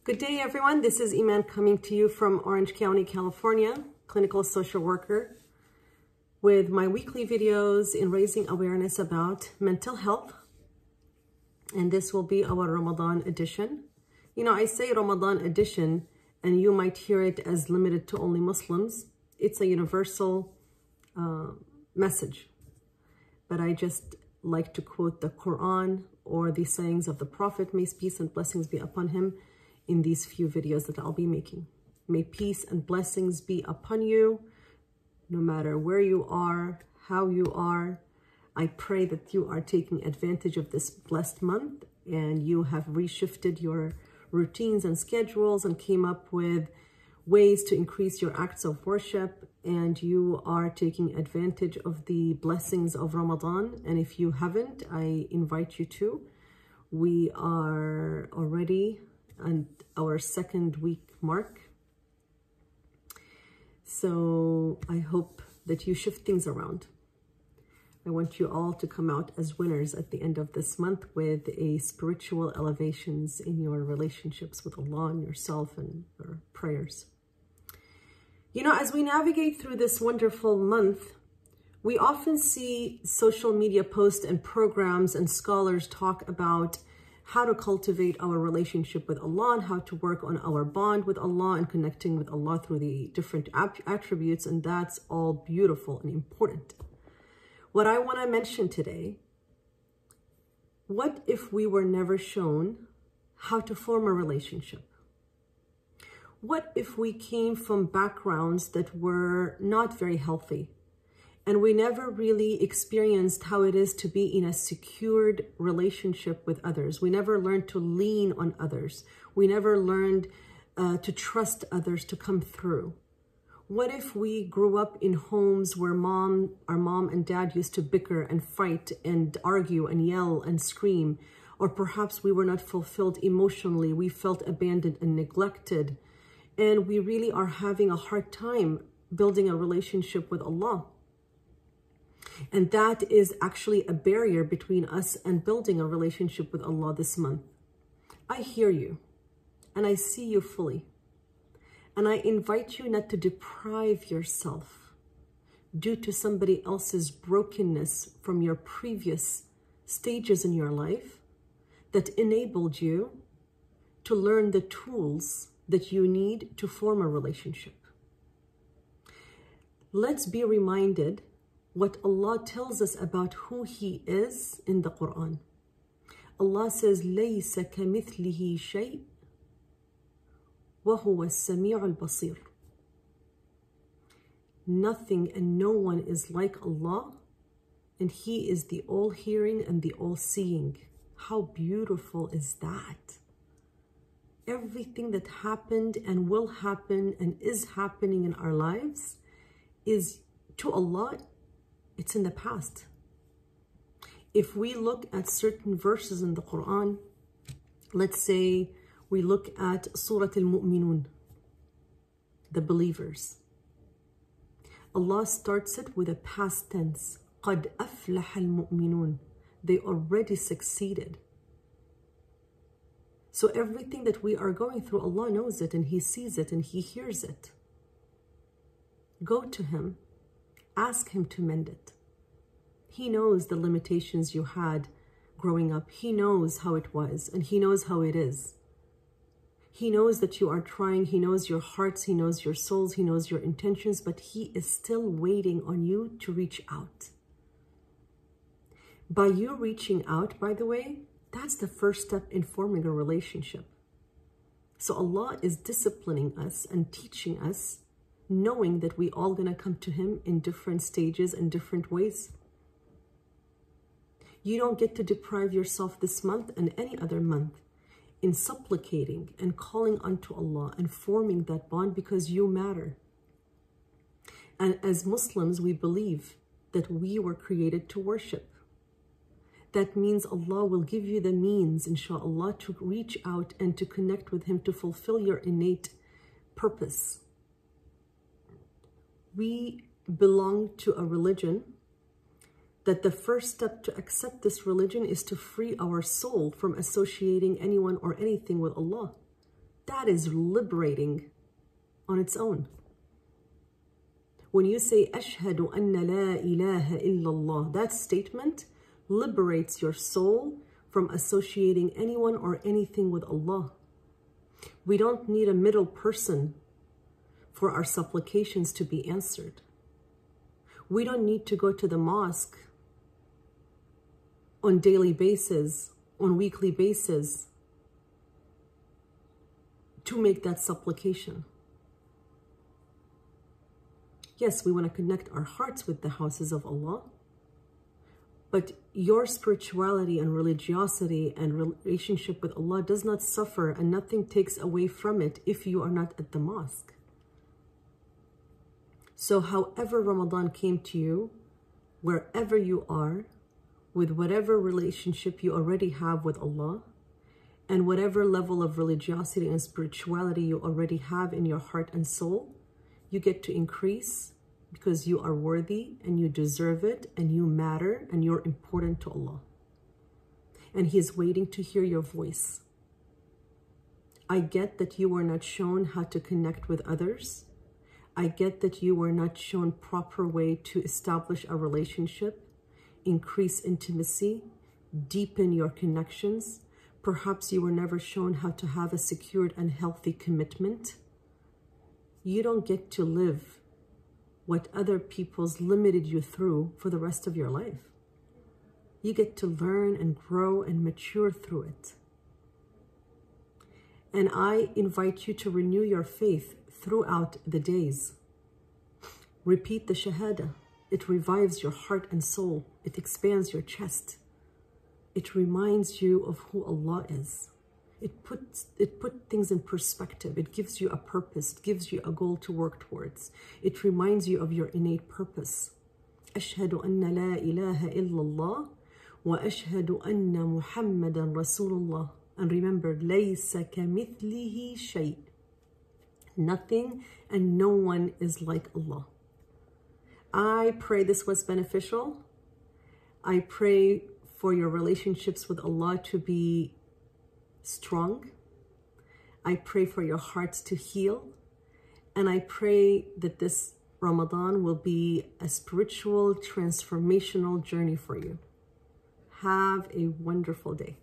Good day, everyone. This is Iman coming to you from Orange County, California, clinical social worker, with my weekly videos in raising awareness about mental health. And this will be our Ramadan edition. You know, I say Ramadan edition, and you might hear it as limited to only Muslims. It's a universal message. But I just like to quote the Quran or the sayings of the Prophet, may peace and blessings be upon him, in these few videos that I'll be making. May peace and blessings be upon you, no matter where you are, how you are. I pray that you are taking advantage of this blessed month and you have reshifted your routines and schedules and came up with ways to increase your acts of worship, and you are taking advantage of the blessings of Ramadan. And if you haven't, I invite you to. We are already on our second week mark. So I hope that you shift things around. I want you all to come out as winners at the end of this month with a spiritual elevations in your relationships with Allah and yourself and your prayers. You know, as we navigate through this wonderful month, we often see social media posts and programs and scholars talk about how to cultivate our relationship with Allah and how to work on our bond with Allah and connecting with Allah through the different attributes. And that's all beautiful and important. What I want to mention today, what if we were never shown how to form a relationship? What if we came from backgrounds that were not very healthy? And we never really experienced how it is to be in a secured relationship with others. We never learned to lean on others. We never learned to trust others to come through. What if we grew up in homes where our mom and dad used to bicker and fight and argue and yell and scream? Or perhaps we were not fulfilled emotionally. We felt abandoned and neglected. And we really are having a hard time building a relationship with Allah. And that is actually a barrier between us and building a relationship with Allah this month. I hear you and I see you fully. And I invite you not to deprive yourself due to somebody else's brokenness from your previous stages in your life that enabled you to learn the tools that you need to form a relationship. Let's be reminded what Allah tells us about who He is in the Quran. Allah says, لَيْسَ كَمِثْلِهِ شَيْءٍ وَهُوَ السَّمِيعُ الْبَصِيرُ. Nothing and no one is like Allah, and He is the all-hearing and the all-seeing. How beautiful is that? Everything that happened and will happen and is happening in our lives is, to Allah, it's in the past. If we look at certain verses in the Quran, let's say we look at Surah Al-Mu'minun, the believers. Allah starts it with a past tense. قَدْ أَفْلَحَ الْمُؤْمِنُونَ. They already succeeded. So everything that we are going through, Allah knows it and He sees it and He hears it. Go to Him. Ask Him to mend it. He knows the limitations you had growing up. He knows how it was and He knows how it is. He knows that you are trying. He knows your hearts. He knows your souls. He knows your intentions, but He is still waiting on you to reach out. By you reaching out, by the way, that's the first step in forming a relationship. So Allah is disciplining us and teaching us, knowing that we all gonna come to Him in different stages and different ways. You don't get to deprive yourself this month and any other month in supplicating and calling unto Allah and forming that bond, because you matter. And as Muslims, we believe that we were created to worship. That means Allah will give you the means, inshallah, to reach out and to connect with Him, to fulfill your innate purpose. We belong to a religion that the first step to accept this religion is to free our soul from associating anyone or anything with Allah. That is liberating on its own. When you say, Ashhadu anna la ilaha illallah, that statement liberates your soul from associating anyone or anything with Allah. We don't need a middle person for our supplications to be answered. We don't need to go to the mosque on daily basis, on weekly basis, to make that supplication. Yes, we want to connect our hearts with the houses of Allah, but your spirituality and religiosity and relationship with Allah does not suffer, and nothing takes away from it if you are not at the mosque. So however Ramadan came to you, wherever you are, with whatever relationship you already have with Allah, and whatever level of religiosity and spirituality you already have in your heart and soul, you get to increase because you are worthy and you deserve it and you matter and you're important to Allah. And He is waiting to hear your voice. I get that you were not shown how to connect with others. I get that you were not shown proper way to establish a relationship, increase intimacy, deepen your connections. Perhaps you were never shown how to have a secured and healthy commitment. You don't get to live what other people's limited you through for the rest of your life. You get to learn and grow and mature through it. And I invite you to renew your faith throughout the days. Repeat the Shahada. It revives your heart and soul. It expands your chest. It reminds you of who Allah is. It puts things in perspective. It gives you a purpose. It gives you a goal to work towards. It reminds you of your innate purpose. Ashhadu anna la ilaha illallah wa ashhadu anna Muhammadan Rasulullah. And remember, laysa kamithlihi shay. Nothing and no one is like Allah. I pray this was beneficial. I pray for your relationships with Allah to be strong. I pray for your hearts to heal. And I pray that this Ramadan will be a spiritual, transformational journey for you. Have a wonderful day.